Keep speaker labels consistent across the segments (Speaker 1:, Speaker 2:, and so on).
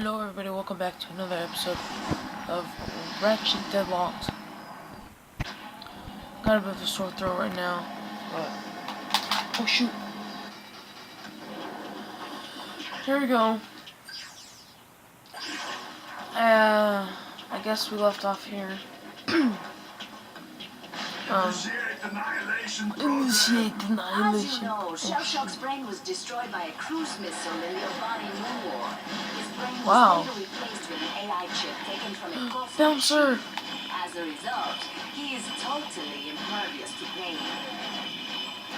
Speaker 1: Hello everybody, welcome back to another episode of Ratchet Deadlocked. Got a bit of a sore throat right now, but... Oh shoot! Here we go. I guess we left off here. Initiate annihilation.
Speaker 2: As you know, Shellshock's brain was destroyed by a cruise missile in the Obani Moon War. His brain was later replaced with an AI chip taken from a corpse.
Speaker 1: Bouncer!
Speaker 2: As a result, he is totally impervious to pain.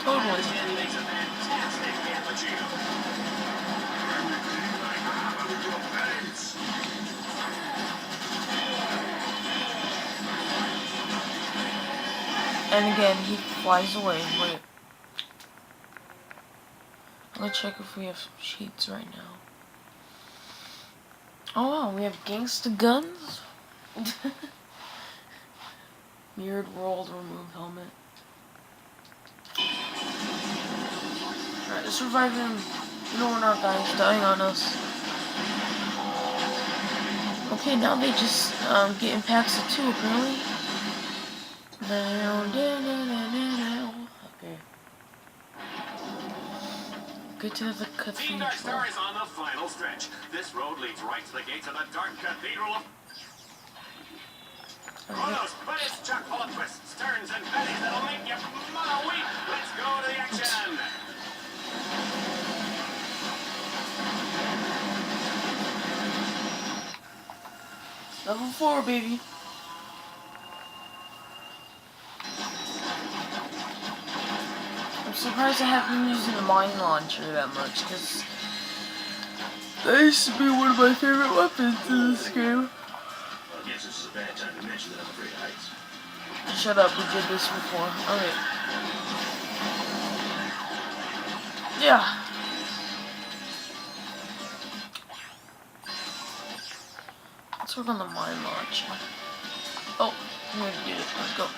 Speaker 1: Totally.
Speaker 3: Makes a fantastic cappuccino.
Speaker 1: And again, he flies away. Wait. I'm gonna check if we have some sheets right now. Oh wow, we have gangsta guns? Mirrored world, remove helmet. Alright, let's revive him. You know we're not guys dying on us. Okay, now they just get in packs of 2 apparently. Okay. Get to the cathedral.
Speaker 3: The Dark Star is on the final stretch. This road leads right to the gates of the Dark Cathedral of... Chronos, but it's chock full of twists, turns, and bennies that'll make you mother weep. Let's go to the action.
Speaker 1: Level 4, baby. I'm surprised I haven't been using a mine launcher that much, because that used to be one of my favorite weapons in this game.
Speaker 3: I guess this is a bad time to mention that I'm afraid of heights.
Speaker 1: Shut up, we did this before. Okay. Yeah. Let's work on the mine launcher. Oh, I'm gonna do it. Let's go.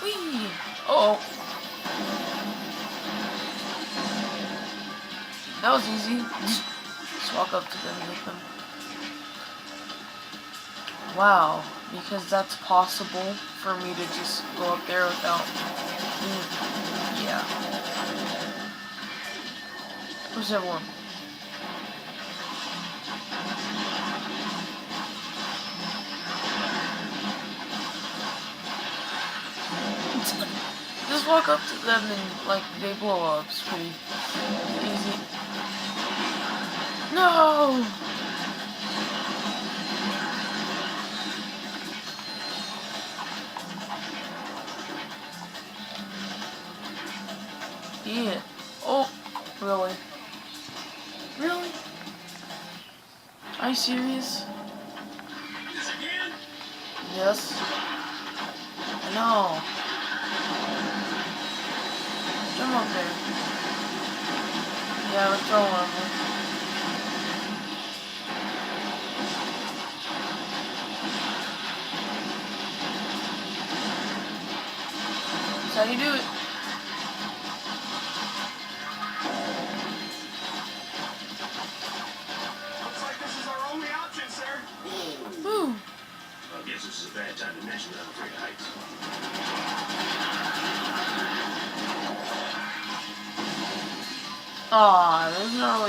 Speaker 1: Whee! Uh-oh. That was easy. Just walk up to them and hit them. Wow, because that's possible for me to just go up there without... Yeah. Where's everyone? Just walk up to them and, like, they blow up. It's pretty easy. No! Yeah. Oh, really? Really? Are you serious?
Speaker 3: This again?
Speaker 1: Yes. I know. Jump up there. Yeah, let's throw one of them. That's how you do it.
Speaker 3: Looks like this is our only option, sir.
Speaker 1: Woo.
Speaker 3: I guess this is a bad time to mention that I'm afraid of heights.
Speaker 1: Aw, there's not a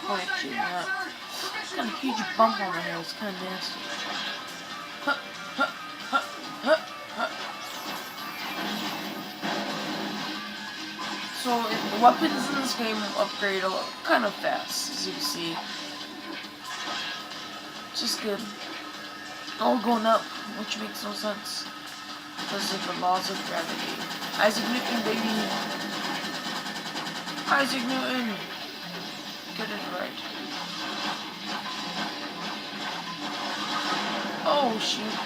Speaker 1: point shooting that. It's got a huge bump on my head, it's kinda nasty. Huh, huh, huh, huh, huh. So, the weapons in this game upgrade kind of fast, as you can see. Just good. All going up, which makes no sense. Because of the laws of gravity. Isaac Newton, baby! Isaac Newton! Get it right. Oh, shoot.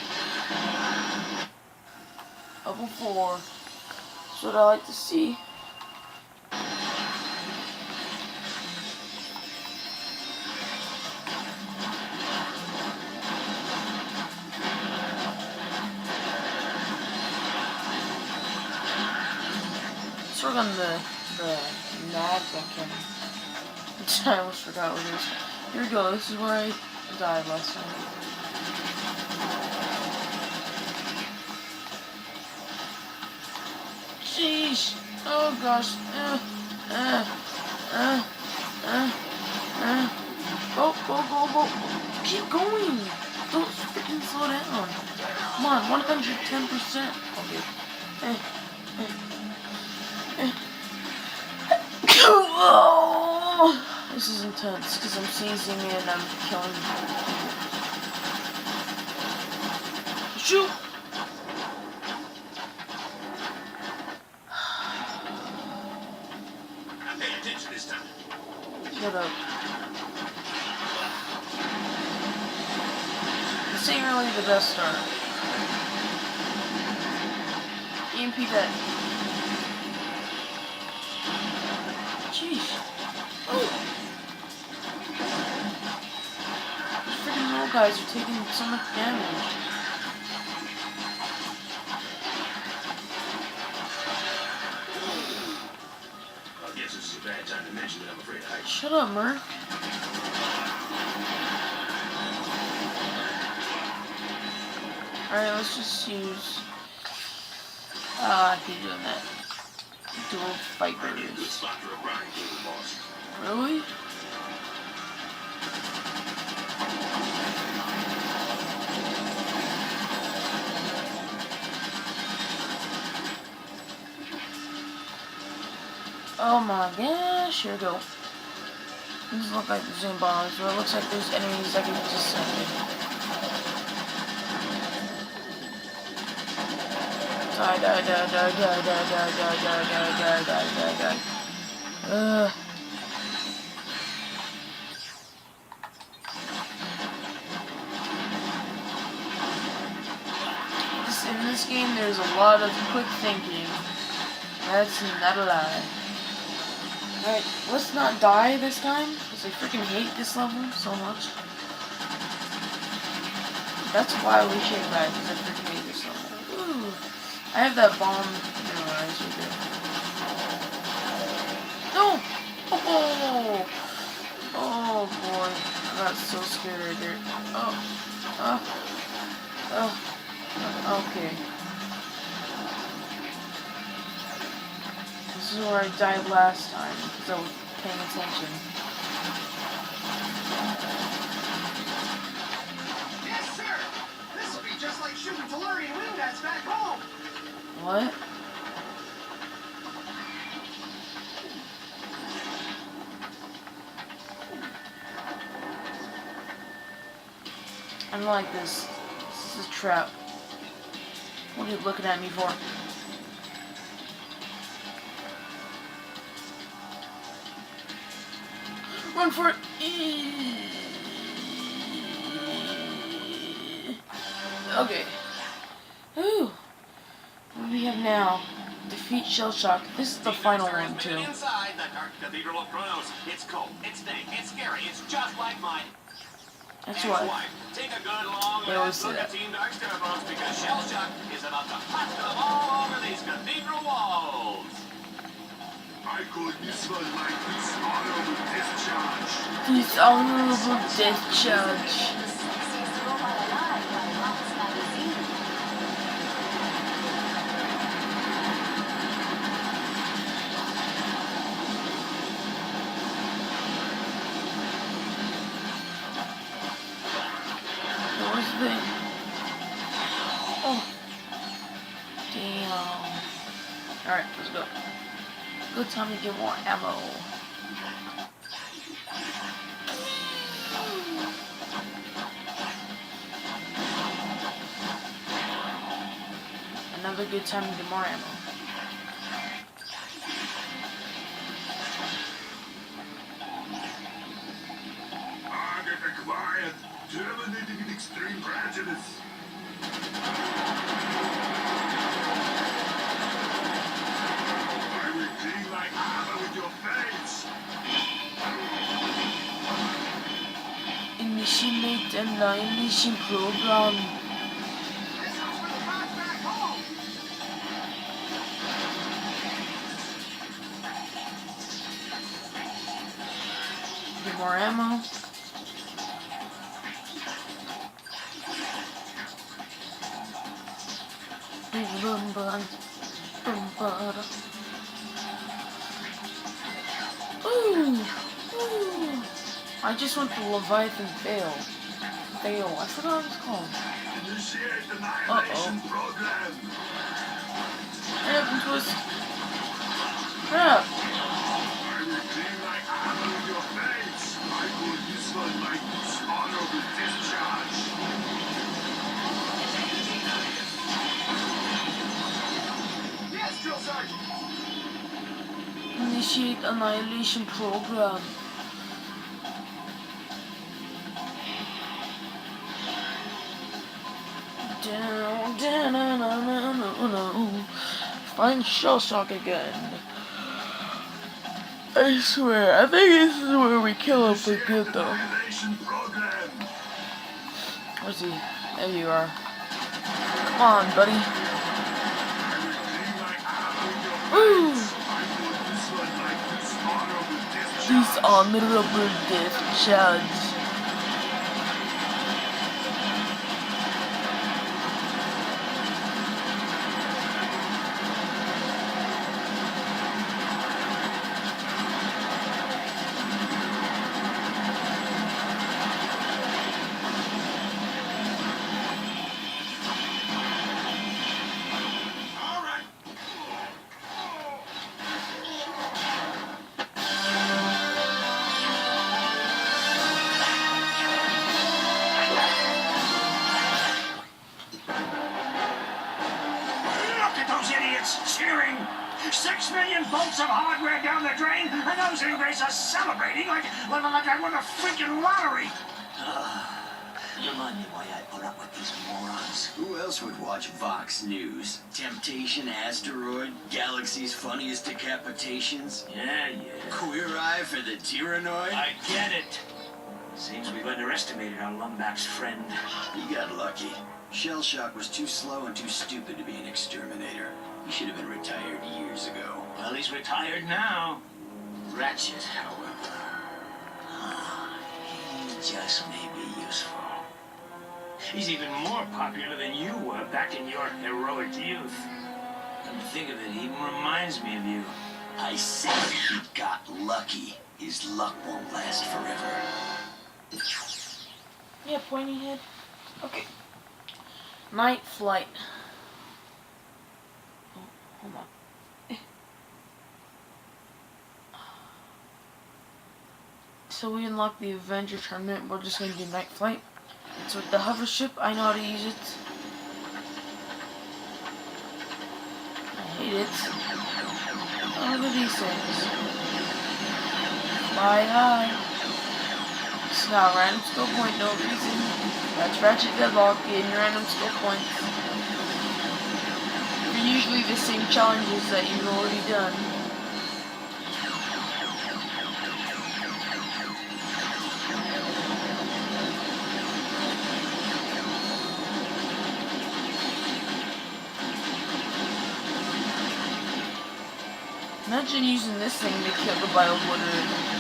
Speaker 1: Level 4. That's what I like to see. Let's work on the mag that can I almost forgot what it is. Here we go. This is where I died last time. Sheesh. Oh gosh. Go, go, go, go. Keep going. Don't freaking slow down. Come on, 110%. Okay. Oh, this is intense because I'm seizing and I'm killing people. Shoot!
Speaker 3: Pay attention this time.
Speaker 1: Shut up. This ain't really the best start. EMP that. Jeez. Oh. These freaking little guys are taking so much damage.
Speaker 3: I guess this is a bad time to mention that I'm afraid of heights.
Speaker 1: Shut up, Merc. Alright, let's just use... I keep doing that. Dual Vipers. Really? Oh my gosh, here we go. These look like the Zoom bombs, but it looks like there's enemies I can just send in. Die, die, die, die, die, die, die, die, die, die, die, die, die. In this game, there's a lot of quick thinking. That's not a lie. Alright, let's not die this time, because I freaking hate this level so much. That's why we should die, because I freaking hate this level. Ooh. I have that bomb memorized right there. No! Oh! Oh boy. I got so scared right there. Okay. This is where I died last time, because I was paying attention.
Speaker 3: Yes, sir! This will be just like shooting Tellurian wingbats back home!
Speaker 1: What? I don't like this. This is a trap. What are you looking at me for? Run for it! Okay. Ooh. What do we have now? Defeat Shell Shock. This is the final one too.
Speaker 3: Inside the Dark Cathedral of Kronos. It's cold, it's dank, it's scary, it's just like mine.
Speaker 1: That's why.
Speaker 3: Take a good long
Speaker 1: They always
Speaker 3: look
Speaker 1: say
Speaker 3: at
Speaker 1: that.
Speaker 3: Team Dark Scarabrows because Shell Shock is about to plaster them all over these cathedral walls. I call this one my dishonorable discharge.
Speaker 1: Dishonorable discharge.
Speaker 2: The sexiest robot alive by Mouse Magazine.
Speaker 1: Where's the thing? Oh. Damn. Alright, let's go. Good time to get more ammo. Another good time to get more ammo.
Speaker 3: Target acquired. Terminating an extreme prejudice. I will clean like armor with your face.
Speaker 1: Initiate annihilation program.
Speaker 3: This is for the path back home.
Speaker 1: more ammo. Ooh! Ooh! I just went to Leviathan Fail. I forgot what it's called.
Speaker 3: Initiate annihilation program.
Speaker 1: Hurry up and twist. Hurry up.
Speaker 3: I will clean my armor in your face. I call this one my dishonorable discharge. Yes, Drill Sergeant.
Speaker 1: Initiate annihilation program. Find shell shock again. I swear, I think this is where we kill him for good though.
Speaker 3: Annihilation program.
Speaker 1: Where's he? There you are. Come on, buddy.
Speaker 3: I will clean my armor in your
Speaker 1: Woo!
Speaker 3: face. I call this one my dishonorable discharge.
Speaker 1: Dishonorable discharge.
Speaker 3: All right.
Speaker 4: Look at those idiots cheering! 6 million bolts of hardware down the drain, and those ingrates are celebrating like I won a freaking lottery!
Speaker 5: Remind me why I put up with these morons. Who else would watch Vox News? Temptation Asteroid? Galaxy's funniest decapitations?
Speaker 4: Yeah.
Speaker 5: Queer Eye for the Tyrannoid?
Speaker 4: I get it. Seems we've underestimated our Lumbach's friend.
Speaker 5: You got lucky. Shell Shock was too slow and too stupid to be an exterminator. He should have been retired years ago.
Speaker 4: Well, he's retired now.
Speaker 5: Ratchet, however, he just may be useful.
Speaker 4: He's even more popular than you were back in your heroic youth. Come to think of it, he even reminds me of you.
Speaker 5: I said he got lucky. His luck won't last forever.
Speaker 1: Yeah, pointy head. Okay. Night flight. Oh, hold on. So we unlock the Avenger tournament. We're just gonna do night flight. So with the hover ship, I know how to use it. I hate it. Oh, look at these things. Fly high. It's not a random skill point, no reason. That's Ratchet Deadlocked, getting random skill points. They're usually the same challenges that you've already done. Imagine using this thing to kill the bio-obliterator.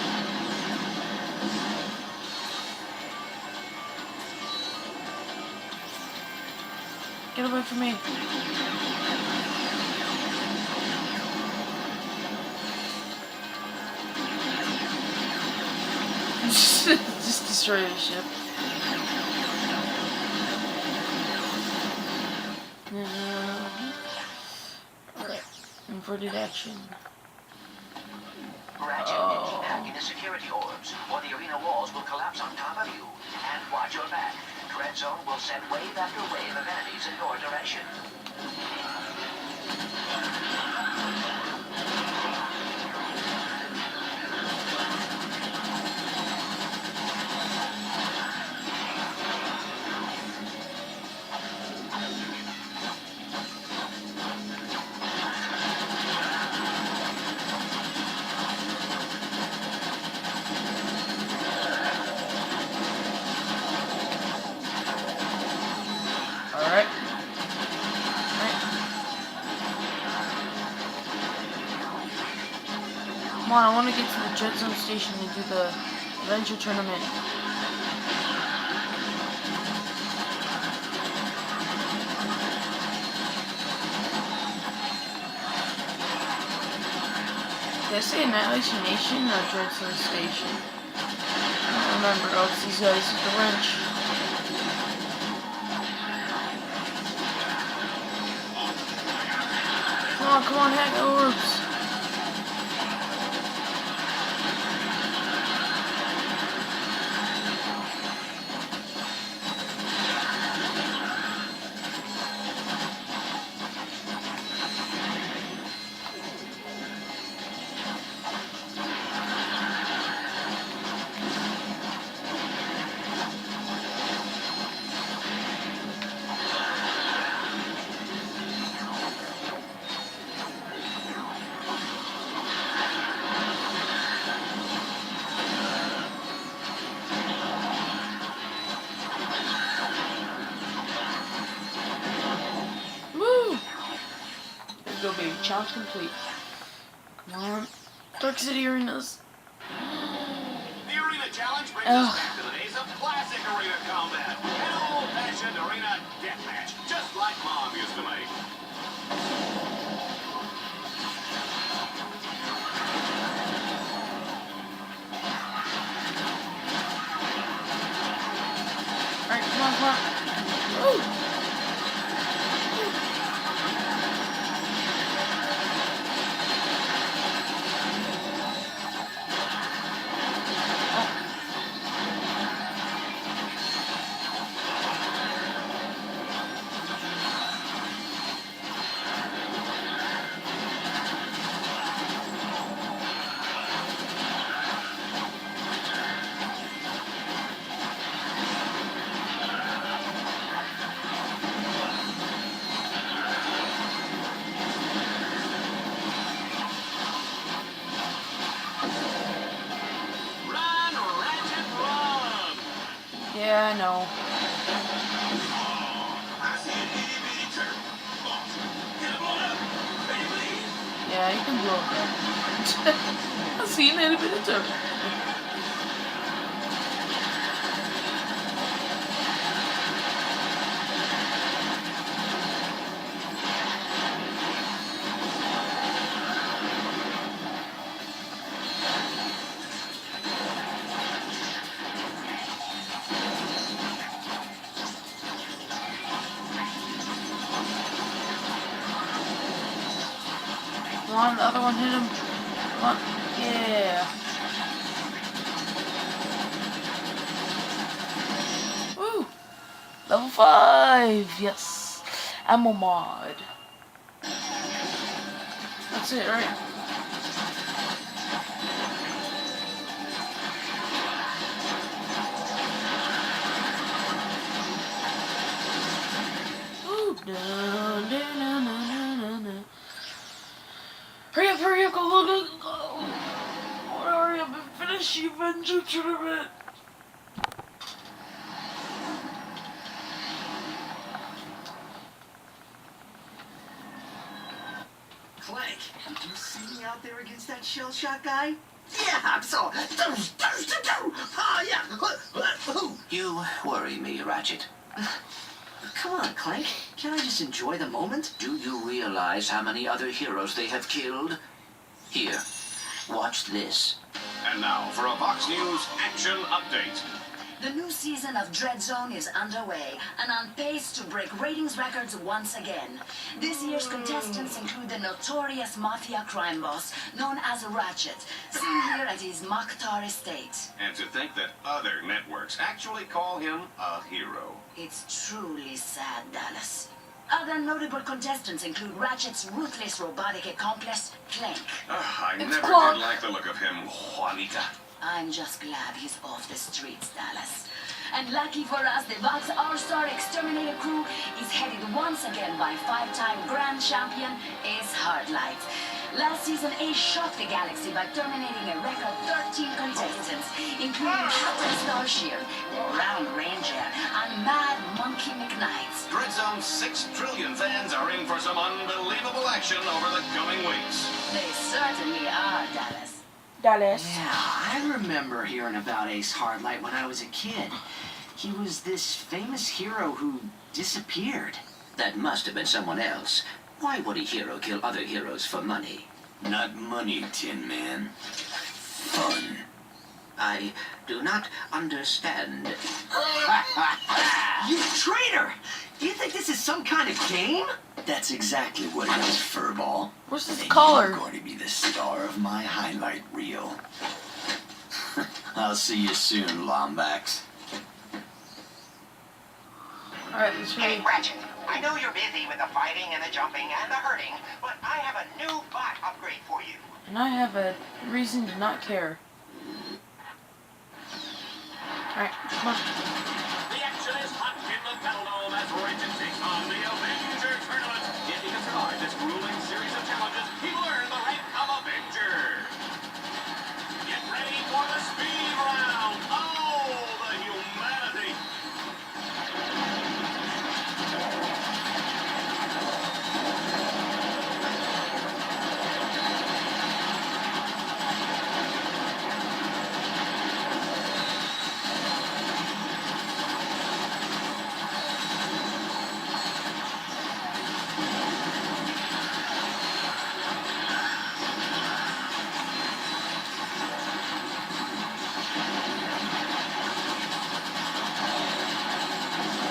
Speaker 1: Get away from me. Just destroy the ship. Alright. Inverted action.
Speaker 6: Ratchet, keep hacking the security orbs, or the arena walls will collapse on top of you. And watch your back. Dread Zone will send wave after wave of enemies in your direction.
Speaker 1: Alright. Come on, I want to get to the Dread Zone station and do the Avenger tournament. Did I say Annihilation Nation or Dreadstone Station? I don't remember. Oh, it's these guys with the wrench. Come on, hack orbs. Go, baby. Challenge complete. Come on. Dark City Arenas.
Speaker 3: The Arena Challenge brings us back to the days of classic arena combat. An old-fashioned arena deathmatch, just like Mom used to make.
Speaker 1: Alright, come on, come on. Woo! Yeah, I know. Yeah, you can blow up. I see an itty bitty turtle. Come on, the other one hit him. Come on. Yeah. Woo! Level 5! Yes. Ammo mod. That's it, right? Ooh, dun, dun, dun, dun, dun, dun. Hurry up, go. Hurry up and finish the Avenger tournament.
Speaker 5: Clank, did you see me out there against that shell shot guy? Yeah, I saw. Yeah.
Speaker 6: You worry me, Ratchet.
Speaker 5: Come on, Clank. Can't I just enjoy the moment?
Speaker 6: Do you realize how many other heroes they have killed? Here, watch this.
Speaker 3: And now for a Fox News action update.
Speaker 2: The new season of Dread Zone is underway and on pace to break ratings records once again. This year's contestants include the notorious mafia crime boss known as Ratchet, seen here at his Mokhtar estate.
Speaker 3: And to think that other networks actually call him a hero.
Speaker 2: It's truly sad, Dallas. Other notable contestants include Ratchet's ruthless robotic accomplice, Clank.
Speaker 3: I
Speaker 1: It's
Speaker 3: never
Speaker 1: Clark.
Speaker 3: did like the look of him, Juanita.
Speaker 2: I'm just glad he's off the streets, Dallas. And lucky for us, the Vox All-Star Exterminator crew is headed once again by five-time grand champion Ace Hardlight. Last season, Ace shocked the galaxy by terminating a record 13 contestants, including Captain Starshield, Round Ranger, and Mad Monkey McKnight.
Speaker 3: Dread Zone's 6 trillion fans are in for some unbelievable action over the coming weeks.
Speaker 2: They certainly are, Dallas.
Speaker 1: Dallas.
Speaker 5: Yeah, I remember hearing about Ace Hardlight when I was a kid. He was this famous hero who disappeared.
Speaker 6: That must have been someone else. Why would a hero kill other heroes for money?
Speaker 5: Not money, Tin Man. Fun.
Speaker 6: I do not understand.
Speaker 5: You traitor! Do you think this is some kind of game? That's exactly what it is, Furball.
Speaker 1: Where's this
Speaker 5: And
Speaker 1: collar?
Speaker 5: you're going to be the star of my highlight reel. I'll see you soon, Lombax.
Speaker 1: Alright, let's
Speaker 7: Hey,
Speaker 1: read.
Speaker 7: Ratchet, I know you're busy with the fighting and the jumping and the hurting, but I have a new bot upgrade for you.
Speaker 1: And I have a reason to not care. Alright, come on.
Speaker 3: The action is hot in the Battle as Ratchet takes on the Avenger tournament. If he can survive this grueling series of challenges, he will earn the rank of Avenger. Get ready for the speed round. Oh, the humanity.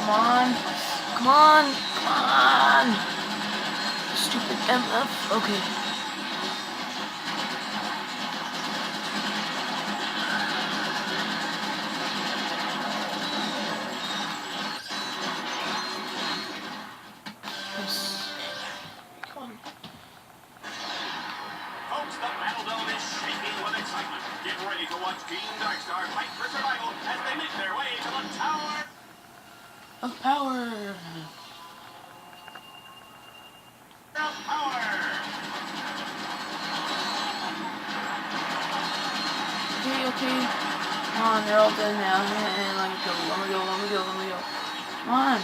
Speaker 1: Come on. Come on. Come on. Stupid MF. Okay. Yes. Come on.
Speaker 3: Folks, the Battle Dome is shaking with excitement. Get ready to watch Team Darkstar fight for survival as they make their way to the Tower
Speaker 1: Of power.
Speaker 3: of Power.
Speaker 1: Okay. Come on, they're all dead now. Let me go. Come on.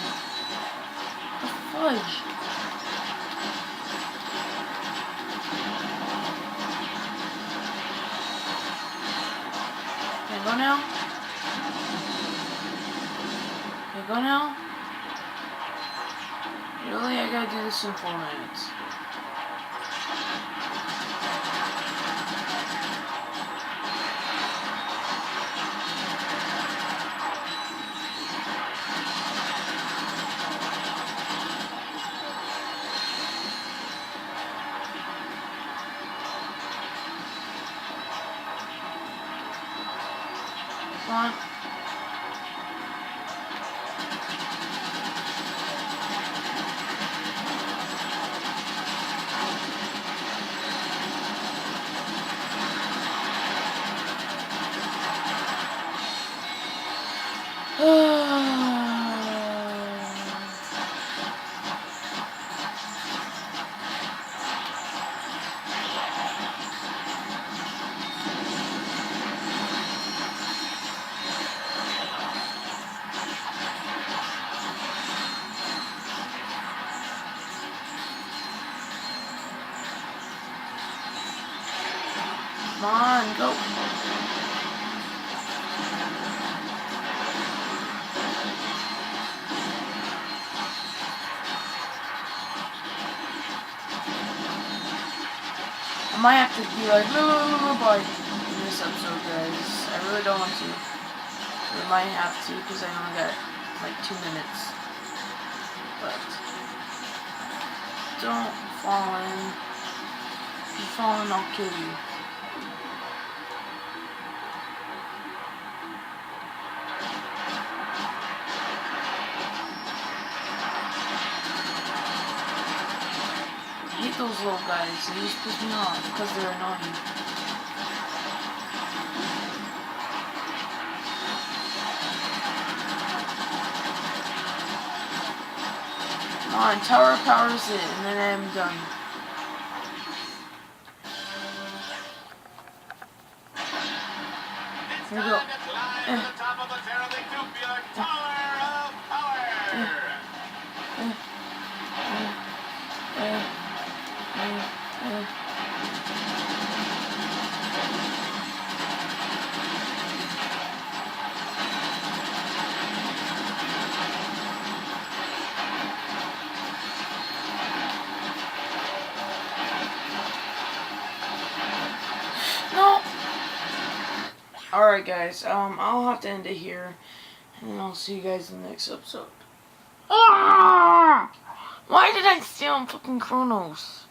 Speaker 1: The fudge. Can I go now? Can I go now? Really? I gotta do this in 4 minutes. Come on. Come on, go. I might have to be like, no, boy, in this episode, guys. I really don't want to. I might have to, because I only got like 2 minutes. But don't fall in. If you fall in, I'll kill you. I hate those little guys. They just piss me off because they're annoying. Come on, Tower of Power's it, and then I'm done.
Speaker 3: It's
Speaker 1: Here we go.
Speaker 3: time to climb to the top of the terribly tubular Tower of Power.
Speaker 1: Alright guys, I'll have to end it here, and I'll see you guys in the next episode. Ah! Why did I steal fucking Chronos?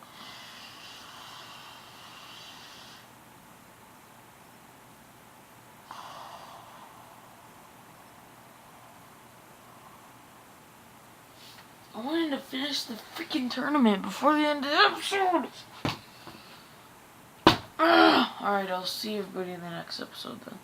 Speaker 1: I wanted to finish the freaking tournament before the end of the episode. Alright, I'll see everybody in the next episode then.